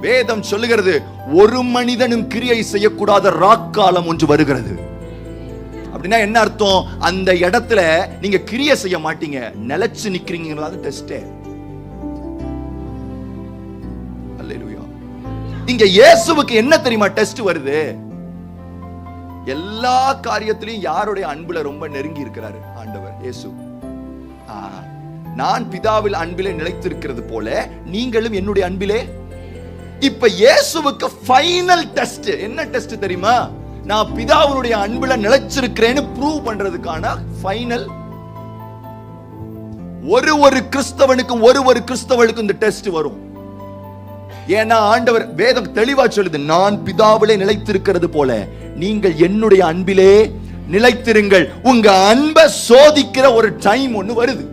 வேதம் சொல்லுகிறது, ஒரு மனிதனும் கிரியை செய்யக்கூடாத ராக்காலம் ஒன்று வருகிறது. அப்படின்னா என்ன அர்த்தம்? அந்த இடத்துல நீங்க கிரியை செய்ய மாட்டீங்க, நிலைச்சு நிக்கிறீங்களா டெஸ்ட். அல்லேலூயா. இங்க இயேசுவுக்கு என்ன தெரியுமா டெஸ்ட் வருது? எல்லா காரியத்திலையும் யாருடைய அன்புல ரொம்ப நெருங்கி இருக்கிறாரு? ஆண்டவர் இயேசு. நான் பிதாவில் அன்பிலே நிலைத்திருக்கிறது போல நீங்களும் என்னுடைய அன்பிலே. இப்ப இயேசுவுக்கு ஃபைனல் டெஸ்ட் என்ன டெஸ்ட் தெரியுமா? நான் பிதாவுடைய அன்புல நிலைச்சிருக்கிறேன்னு ப்ரூவ் பண்றதுக்கான ஃபைனல். ஒரு கிறிஸ்தவனுக்கும் ஒரு கிறிஸ்தவனுக்கும் இந்த டெஸ்ட் வரும். ஏன்னா ஆண்டவர் வேதம் தெளிவா சொல்லுது, நான் பிதாவிலே நிலைத்திருக்கிறது போல நீங்கள் என்னுடைய அன்பிலே நிலைத்திருங்கள். உங்க அன்பை சோதிக்கிற ஒரு டைம் ஒண்ணு வருது.